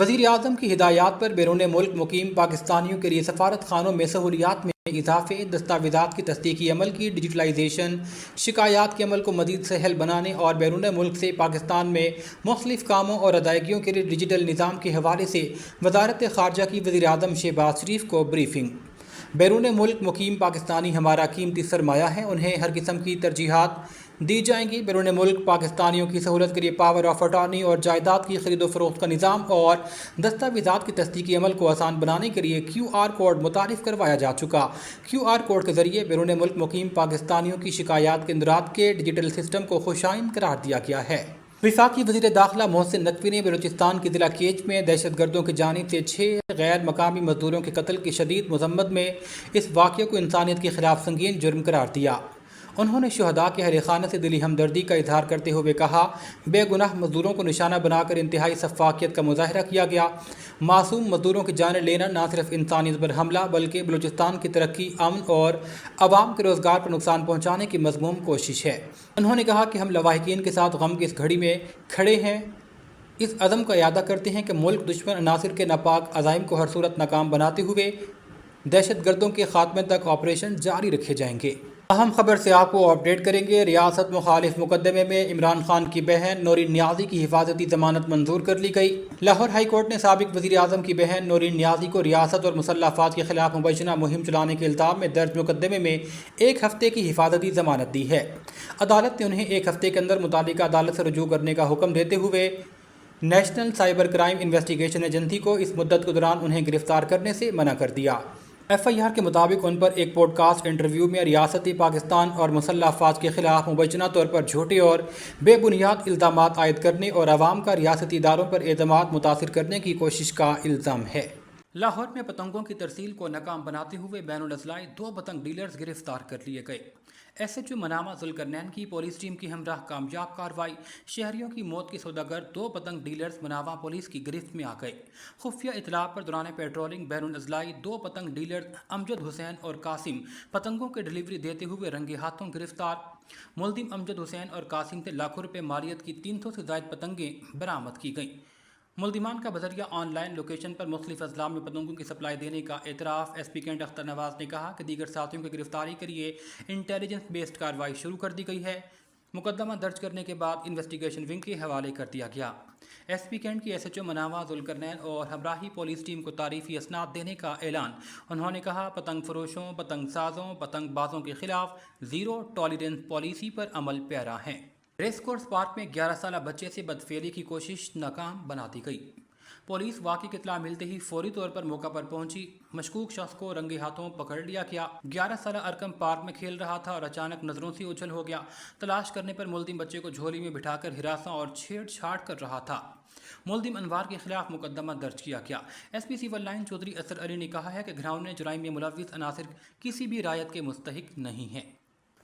वज़ीर आज़म की हिदायत पर बैरून मुल्क मुकीम पाकिस्तानियों के लिए सफारत खानों में सहूलियात में इजाफे, दस्तावेज़ात की तस्दीकी अमल की डिजिटलाइजेशन, शिकायत के अमल को मज़ीद सहल बनाने और बैरून मुल्क से पाकिस्तान में मुख्तलिफ कामों और अदायगियों के लिए डिजिटल निज़ाम के हवाले से वज़ारत ख़ारजा की वज़ीर आज़म शहबाज शरीफ को ब्रीफिंग। बैरून मुल्क मुकीम पाकिस्तानी हमारा कीमती सरमाया है, उन्हें हर किस्म की तरजीहात दी जाएंगी। बैरून मुल्क पाकिस्तानियों की सहूलत के लिए पावर ऑफ अटॉर्नी और जायदाद की खरीदो फरोख्त का निज़ाम और दस्तावेज़ात की तस्दीकी अमल को आसान बनाने के लिए QR कोड मुतारिफ़ करवाया जा चुका। QR कोड के ज़रिए बैरून मुल्क मुकीम पाकिस्तानियों की शिकायत के इंदराज के डिजिटल सिस्टम को खुशाइन करार दिया गया है। वफाकी वज़ीर दाखिला मोहसिन नकवी ने बलूचिस्तान के ज़िला केच में दहशत गर्दों की जानिब से 6 गैर मकामी मजदूरों के कत्ल की शदीद मजम्मत में इस वाक़े को इंसानियत के खिलाफ संगीन जुर्म करार दिया। उन्होंने शुहदा के अहल खाना से दिली हमदर्दी का इजहार करते हुए कहा, बेगुनाह मजदूरों को निशाना बनाकर इंतहाई सफाकियत का मुजाहरा किया गया। मासूम मजदूरों की जान लेना न सिर्फ इंसानियत पर हमला बल्कि बलूचिस्तान की तरक्की, अमन और आवाम के रोज़गार पर नुकसान पहुँचाने की मज़मूम कोशिश है। उन्होंने कहा कि हम लवाहिकीन के साथ गम की इस घड़ी में खड़े हैं, इस अज़म का इरादा करते हैं कि मुल्क दुश्मन अनासिर के नापाक अज़ाइम को हर सूरत नाकाम बनाते हुए दहशत गर्दों के खात्मे तक ऑपरेशन जारी रखे जाएंगे। अहम खबर से आपको अपडेट करेंगे। रियासत मुखालिफ मुकदमे में इमरान खान की बहन नौरीन नियाज़ी की हिफाजती ज़मानत मंजूर कर ली गई। लाहौर हाई कोर्ट ने साबिक वज़ीर आज़म की बहन नौरीन नियाज़ी को रियासत और मुसल्लह अफ़वाद के खिलाफ मुबैना मुहिम चलाने के इल्ज़ाम में दर्ज मुकदमे में 1 हफ़्ते की हिफाजती ज़मानत दी है। अदालत ने उन्हें 1 हफ़्ते के अंदर मुतालिका अदालत से रुजू करने का हुक्म देते हुए national cyber crime investigation agency को इस मुद्दत के दौरान उन्हें गिरफ्तार करने से मना कर दिया। FIR के मुताबिक उन पर एक पॉडकास्ट इंटरव्यू में रियासती पाकिस्तान और मुसल्लह अफ़वाद के खिलाफ मुबैना तौर पर झूठे और बेबुनियाद इल्ज़ामात आयद करने और आवाम का रियासती इदारों पर एतमाद मुतासिर करने की कोशिश का इल्ज़ाम है। लाहौर में पतंगों की तरसील को नाकाम बनाते हुए बैनुल अज़लाई 2 पतंग डीलर्स गिरफ्तार कर लिए गए। SHO मनामा जुल्करनैन की पुलिस टीम की हमराह कामयाब कार्रवाई, शहरियों की मौत के सौदागर 2 पतंग डीलर्स मनामा पुलिस की गिरफ्त में आ गए। खुफिया इतला पर दौरान पेट्रोलिंग बैनुल अज़लाई 2 पतंग डीलर्स अमजद हुसैन और कासिम पतंगों की डिलीवरी देते हुए रंगे हाथों गिरफ्तार। मुल्जिम अमजद हुसैन और कासिम से लाखों रुपये मालियत की 300 से ज़ायद पतंगें बरामद की गईं। मुल्जिमान का बजरिया ऑनलाइन लोकेशन पर मुख्तलिफ अजला में पतंगों की सप्लाई देने का एतराफ़। SP कैंट अख्तर नवाज ने कहा कि दीगर साथियों की गिरफ्तारी के लिए इंटेलिजेंस बेस्ड कार्रवाई शुरू कर दी गई है। मुकदमा दर्ज करने के बाद इन्वेस्टिगेशन विंग के हवाले कर दिया गया। SP कैंट की SHO मनामा जुल्करनैन और हमराही पुलिस टीम को तारीफी असनाद देने का ऐलान। उन्होंने कहा, पतंग फरोशों, पतंग साजों, पतंग बाजों के खिलाफ ज़ीरो टॉलरेंस पॉलिसी पर अमल पैरा है। रेस कोर्स पार्क में 11 साल बच्चे से बदफेली की कोशिश नाकाम बना दी गई। पुलिस वाक़े की इत्तला मिलते ही फौरी तौर पर मौका पर पहुंची। मशकूक शख्स को रंगे हाथों पकड़ लिया गया। 11 साल अरकम पार्क में खेल रहा था और अचानक नज़रों से ओझल हो गया। तलाश करने पर मुल्जिम बच्चे को झोली में बिठाकर हिरासा और छेड़छाड़ कर रहा था। मुल्जिम अनवार के खिलाफ मुकदमा दर्ज किया गया। SP सिविल लाइन चौधरी असर अली ने कहा है कि घिनौने जुराइम में मुलव्विस अनासिर किसी भी रायत के मुस्तहिक नहीं है।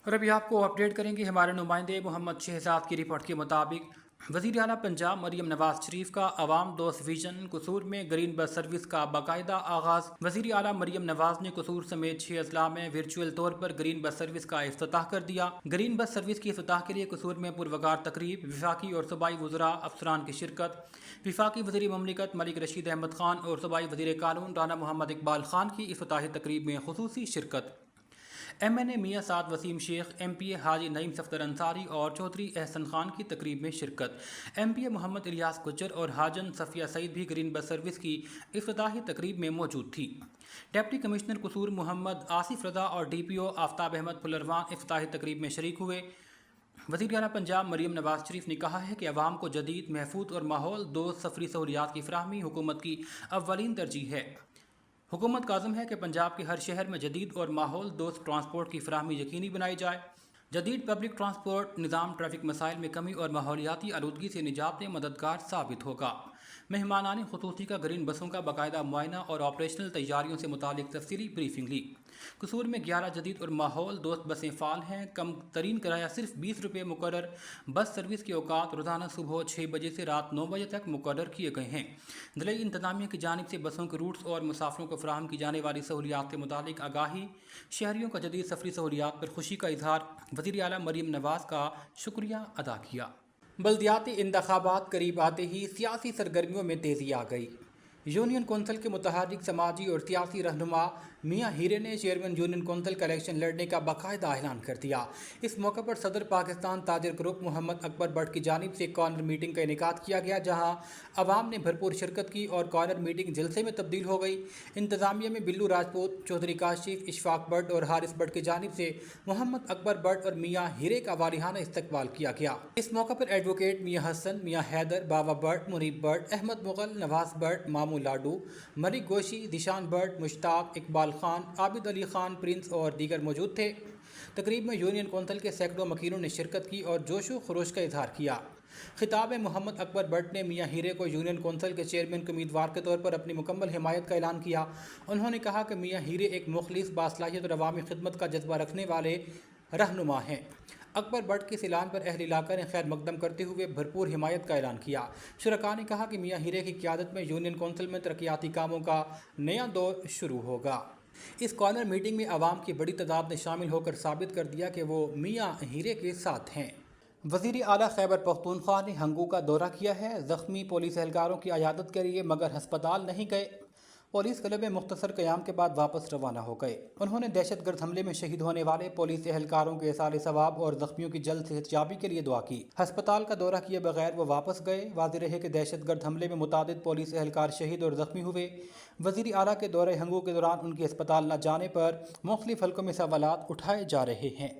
और अभी आपको अपडेट करेंगे हमारे नुमाइंदे मोहम्मद शहजाद की रिपोर्ट के मुताबिक वज़ीर आला पंजाब मरियम नवाज शरीफ का अवाम दोस्त विजन कसूर में ग्रीन बस सर्विस का बाकायदा आगाज़। वज़ीर आला मरियम नवाज ने कसूर समेत 6 अजला में वर्चुअल तौर पर ग्रीन बस सर्विस का इफ्तिताह कर दिया। ग्रीन बस सर्विस की इफ्तिताह के लिए कसूर में पुरवकार तकरीब, विफाकी और सूबाई वज़रा अफसरान की शिरकत। विफाकी वज़ीर ममलिकत मलिक रशीद अहमद खान और सूबाई वज़ीर कानून राना मोहम्मद इकबाल खान की इफ्तिताही तकरीब में खुसूसी शिरकत। MNA मियाँ साद वसीम शेख, MPA हाजी नईम सफदर अंसारी और चौधरी एहसन खान की तकरीब में शिरकत। MPA मोहम्मद इलियास गुज्जर और हाजन सफ़िया सईद भी ग्रीन बस सर्विस की इफ्तिताही तकरीब में मौजूद थी। डिप्टी कमिश्नर कसूर मोहम्मद आसिफ रज़ा और DPO आफ्ताब अहमद फुलरवान इफ्तिताही तकरीब में शरीक हुए। वज़ीर आला पंजाब मरियम नवाज शरीफ ने कहा है कि अवाम को जदीद, महफूज और माहौल दोस्त सफरी सहूलियात की फराहमी हुकूमत की अव्वलीन तरजीह है। हुकूमत का आज़म है कि पंजाब के हर शहर में जदीद और माहौल दोस्त ट्रांसपोर्ट की फराहमी यकीनी बनाई जाए। जदीद पब्लिक ट्रांसपोर्ट निज़ाम ट्रैफिक मसाइल में कमी और माहौलियाती आलूदगी से निजात में मददगार साबित होगा। मेहमानान खुसूसी का ग्रीन बसों का बाकायदा मुआयना और ऑपरेशनल तैयारियों से मुतालिक तफसीली ब्रीफिंग ली। कसूर में 11 जदीद और माहौल दोस्त बसें फ़ाल हैं। कम तरीन किराया सिर्फ 20 रुपये मुकर्रर। बस सर्विस के औकात रोज़ाना सुबह 6 बजे से रात 9 बजे तक मुकर्रर किए गए हैं। ज़िले इंतज़ामिया की जानिब से बसों के रूट्स और मुसाफिरों को फराहम की जाने वाली सहूलियात के मुतालिक आगाही। शहरियों का जदीद सफरी सहूलियात पर खुशी का इजहार। वज़ीर आला मरियम नवाज का शुक्रिया अदा किया। बल्दियाती इंतखाबात करीब आते ही सियासी सरगर्मियों में तेज़ी आ गई। यूनियन कौंसिल के मुतहर्रिक समाजी और सियासी रहनुमा मियाँ हीरे ने चेयरमैन यूनियन कौंसिल का इलेक्शन लड़ने का बाकायदा ऐलान कर दिया। इस मौके पर सदर पाकिस्तान ताजिर ग्रुप मोहम्मद अकबर बट की जानिब से कॉर्नर मीटिंग का इनेकाद किया गया, जहां अवाम ने भरपूर शिरकत की और कॉर्नर मीटिंग जलसे में तब्दील हो गई। इंतजामिया में बिल्लू राजपूत, चौधरी काशिफ, इशफाक बट और हारिस बट की जानिब से मोहम्मद अकबर बट और मियाँ हीरे का वालिहाना इस्तकबाल किया गया। इस मौके पर एडवोकेट मियाँ हसन, मियाँ हैदर, बाबा बट, मुनीब बट, अहमद मुगल, नवाज बट, मामू लाडू, मलिक गोशी, दिशान बट, मुश्ताक, इकबाल खान, आबिद अली खान, प्रिंस और दीगर मौजूद थे। तकरीब में यूनियन कौंसिल के सैकड़ों मकीनों ने शिरकत की और जोशो खरोश का इजहार किया। खिताब में मोहम्मद अकबर बट ने मियाँ हीरे को यूनियन कौंसिल के चेयरमैन के उम्मीदवार के तौर पर अपनी मुकम्मल हिमायत का ऐलान किया। उन्होंने कहा कि मियाँ हीरे एक मुखलिस, बासलाहियत और अवामी खिदमत का जज्बा रखने वाले रहनुमा हैं। अकबर बट के इस ऐलान पर अहल इलाका ने खैर मकदम करते हुए भरपूर हिमायत का ऐलान किया। शुरका ने कहा कि मियाँ हीरे की क़यादत में यूनियन कौंसिल में तरक्याती कामों का नया दौर शुरू होगा। इस कॉर्नर मीटिंग में आवाम की बड़ी तादाद ने शामिल होकर साबित कर दिया कि वो मियाँ हीरे के साथ हैं। वज़ीर आला खैबर पख्तूनख्वा ने हंगू का दौरा किया है। ज़ख्मी पुलिस एहलकारों की अयादत के लिए मगर हस्पताल नहीं गए। पुलिस क्लब में मुख्तसर क़याम के बाद वापस रवाना हो गए। उन्होंने दहशतगर्द हमले में शहीद होने वाले पुलिस एहलकारों के इसाले सवाब और ज़ख्मियों की जल्द सेहतयाबी के लिए दुआ की। हस्पताल का दौरा किए बगैर वो वापस गए। वाज़ेह रहे कि दहशतगर्द हमले में मुतादिद पुलिस एहलकार शहीद और ज़ख्मी हुए। वज़ीर आला के दौरे हंगू के दौरान उनके अस्पताल न जाने पर मुख्तलिफ हलकों में सवालात उठाए जा रहे हैं।